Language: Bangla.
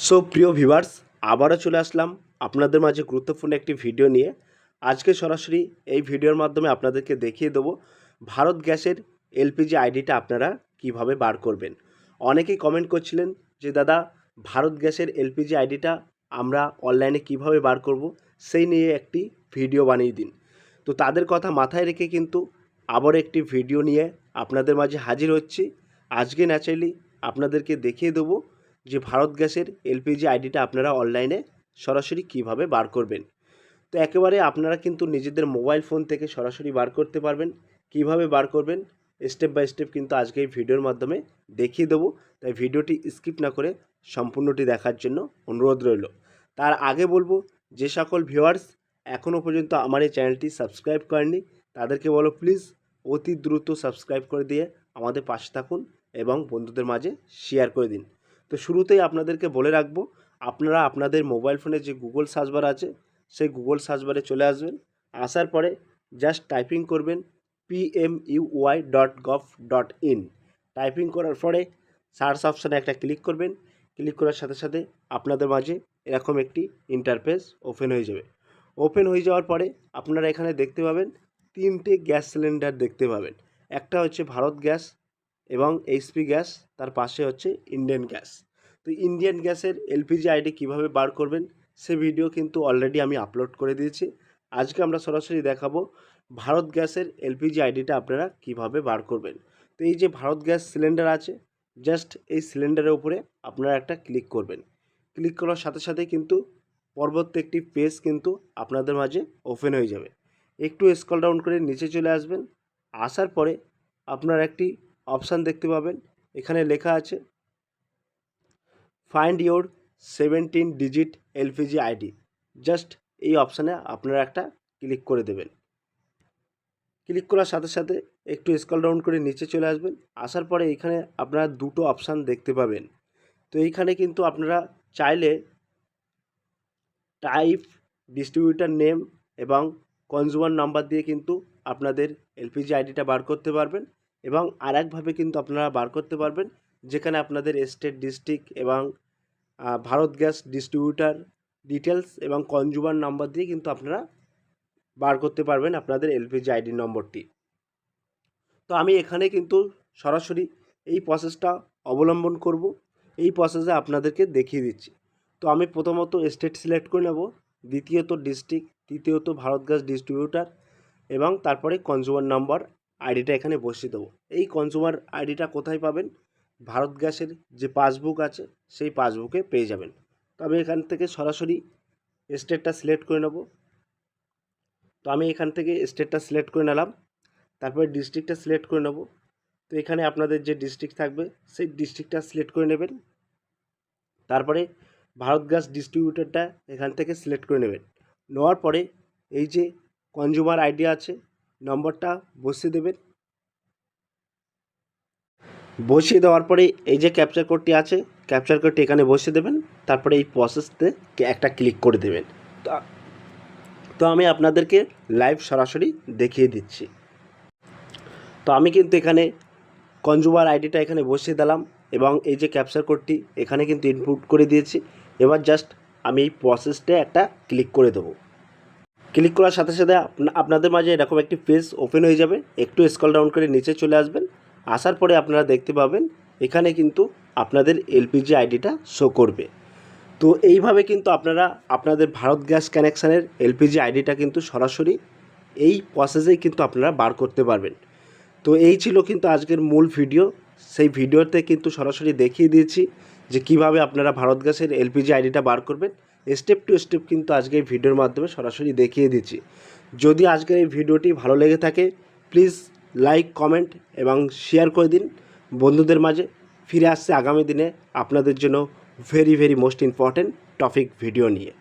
সো প্রিয় ভিউয়ার্স, আবারও চলে আসলাম আপনাদের মাঝে গুরুত্বপূর্ণ একটি ভিডিও নিয়ে। আজকে সরাসরি এই ভিডিওর মাধ্যমে আপনাদেরকে দেখিয়ে দেবো ভারত গ্যাসের এলপিজি আইডিটা আপনারা কিভাবে বার করবেন। অনেকেই কমেন্ট করছিলেন যে দাদা, ভারত গ্যাসের এলপিজি আইডিটা আমরা অনলাইনে কিভাবে বার করব, সেই নিয়ে একটি ভিডিও বানিয়ে দিন। তো তাদের কথা মাথায় রেখে কিন্তু আবারও একটি ভিডিও নিয়ে আপনাদের মাঝে হাজির হচ্ছি। আজকে ন্যাচারালি আপনাদেরকে দেখিয়ে দেবো যে ভারত গ্যাসের এলপিজি আইডিটা আপনারা অনলাইনে সরাসরি কিভাবে বার করবেন। তো একেবারে আপনারা কিন্তু নিজেদের মোবাইল ফোন থেকে সরাসরি বার করতে পারবেন। কিভাবে বার করবেন স্টেপ বাই স্টেপ কিন্তু আজকে এই ভিডিওর মাধ্যমে দেখিয়ে দেবো। তাই ভিডিওটি স্কিপ না করে সম্পূর্ণটি দেখার জন্য অনুরোধ রইল। তার আগে বলবো, যে সকল ভিউয়ার্স এখনও পর্যন্ত আমার এই চ্যানেলটি সাবস্ক্রাইব করেননি তাদেরকে বলো প্লিজ অতি দ্রুত সাবস্ক্রাইব করে দিয়ে আমাদের পাশে থাকুন এবং বন্ধুদের মাঝে শেয়ার করে দিন। তো শুরুতেই আপনাদেরকে বলে রাখবো, আপনারা আপনাদের মোবাইল ফোনে যে গুগল সার্চ বার আছে সেই গুগল সার্চ বারে চলে আসবেন। আসার পরে জাস্ট টাইপিং করবেন pmui.gov.in। টাইপিং করার পরে সার্চ অপশানে একটা ক্লিক করবেন। ক্লিক করার সাথে সাথে আপনাদের মাঝে এরকম একটি ইন্টারফেস ওপেন হয়ে যাবে। ওপেন হয়ে যাওয়ার পরে আপনারা এখানে দেখতে পাবেন তিনটে গ্যাস সিলিন্ডার দেখতে পাবেন। একটা হচ্ছে ভারত গ্যাস এবং এইচপি গ্যাস, তার পাশে হচ্ছে ইন্ডিয়ান গ্যাস। তো ইন্ডিয়ান গ্যাসের এলপিজি আইডি কীভাবে বার করবেন সে ভিডিও কিন্তু অলরেডি আমি আপলোড করে দিয়েছি। আজকে আমরা সরাসরি দেখাবো ভারত গ্যাসের এলপিজি আইডিটা আপনারা কিভাবে বার করবেন। তো এই যে ভারত গ্যাস সিলিন্ডার আছে, জাস্ট এই সিলিন্ডারের উপরে আপনারা একটা ক্লিক করবেন। ক্লিক করার সাথে সাথে কিন্তু পরবর্তী একটি পেজ কিন্তু আপনাদের মাঝে ওপেন হয়ে যাবে। একটু স্ক্রল ডাউন করে নিচে চলে আসবেন। আসার পরে আপনারা একটি অপশান দেখতে পাবেন, এখানে লেখা আছে find your 17 digit LPG ID. Just এই অপশানে আপনারা একটা ক্লিক করে দেবেন। ক্লিক করার সাথে সাথে একটু স্ক্রল ডাউন করে নিচে চলে আসবেন। আসার পরে এখানে আপনারা দুটো অপশান দেখতে পাবেন। তো এইখানে কিন্তু আপনারা চাইলে টাইপ, ডিস্ট্রিবিউটার নেম এবং কনজিউমার নাম্বার দিয়ে কিন্তু আপনাদের এলপিজি আইডিটা বার করতে পারবেন। এবং আরেকভাবে কিন্তু আপনারা বার করতে পারবেন, যেখানে আপনাদের স্টেট, ডিস্ট্রিক্ট এবং ভারত গ্যাস ডিস্ট্রিবিউটার ডিটেলস এবং কনজিউমার নাম্বার দিয়ে কিন্তু আপনারা বার করতে পারবেন আপনাদের এলপিজি আইডি নম্বরটি। তো আমি এখানে কিন্তু সরাসরি এই প্রসেসটা অবলম্বন করব, এই প্রসেসে আপনাদেরকে দেখিয়ে দিচ্ছি। তো আমি প্রথমত স্টেট সিলেক্ট করে নেব, দ্বিতীয়ত ডিস্ট্রিক্ট, তৃতীয়ত ভারত গ্যাস ডিস্ট্রিবিউটার এবং তারপরে কনজিউমার নাম্বার আইডিটা এখানে বসিয়ে দেবো। এই কনজিউমার আইডিটা কোথায় পাবেন? ভারত গ্যাসের যে পাসবুক আছে সেই পাসবুকে পেয়ে যাবেন। তো আমি এখান থেকে সরাসরি স্টেটটা সিলেক্ট করে নেব। তো আমি এখান থেকে স্টেটটা সিলেক্ট করে নিলাম, তারপরে ডিস্ট্রিক্টটা সিলেক্ট করে নেব। তো এখানে আপনাদের যে ডিস্ট্রিক্ট থাকবে সেই ডিস্ট্রিক্টটা সিলেক্ট করে নেবেন। তারপরে ভারত গ্যাস ডিস্ট্রিবিউটারটা এখান থেকে সিলেক্ট করে নেবেন। নেওয়ার পরে এই যে কনজিউমার আইডি আছে নম্বরটা বসিয়ে দেবেন। বসিয়ে দেওয়ার পরে এই যে ক্যাপচার কোডটি আছে, ক্যাপচার কোডটি এখানে বসিয়ে দেবেন। তারপরে এই প্রসেসতে একটা ক্লিক করে দেবেন। তো আমি আপনাদেরকে লাইভ সরাসরি দেখিয়ে দিচ্ছি। তো আমি কিন্তু এখানে কনজিউমার আইডিটা এখানে বসিয়ে দিলাম এবং এই যে ক্যাপচার কোডটি এখানে কিন্তু ইনপুট করে দিয়েছি। এবার জাস্ট আমি এই প্রসেসটা একটা ক্লিক করে দেবো। ক্লিক করার সাথে সাথে আপনাদের মাঝে এরকম একটি পেজ ওপেন হয়ে যাবে। একটু স্ক্রল ডাউন করে নিচে চলে আসবেন। আসার পরে আপনারা দেখতে পাবেন এখানে কিন্তু আপনাদের এলপিজি আইডিটা শো করবে। তো এইভাবে কিন্তু আপনারা আপনাদের ভারত গ্যাস কানেকশানের এলপিজি আইডিটা কিন্তু সরাসরি এই প্রসেসেই কিন্তু আপনারা বার করতে পারবেন। তো এই ছিল কিন্তু আজকের মূল ভিডিও। সেই ভিডিওতে কিন্তু সরাসরি দেখিয়ে দিয়েছি যে কিভাবে আপনারা ভারত গ্যাসের এলপিজি আইডিটা বার করবেন। স্টেপ টু স্টেপ কিন্তু আজকে এই ভিডিওর মাধ্যমে সরাসরি দেখিয়ে দিচ্ছি। যদি আজকের এই ভিডিওটি ভালো লেগে থাকে প্লিজ লাইক, কমেন্ট এবং শেয়ার করে দিন বন্ধুদের মাঝে। ফিরে আসছে আগামী দিনে আপনাদের জন্য very most important topic video নিয়ে।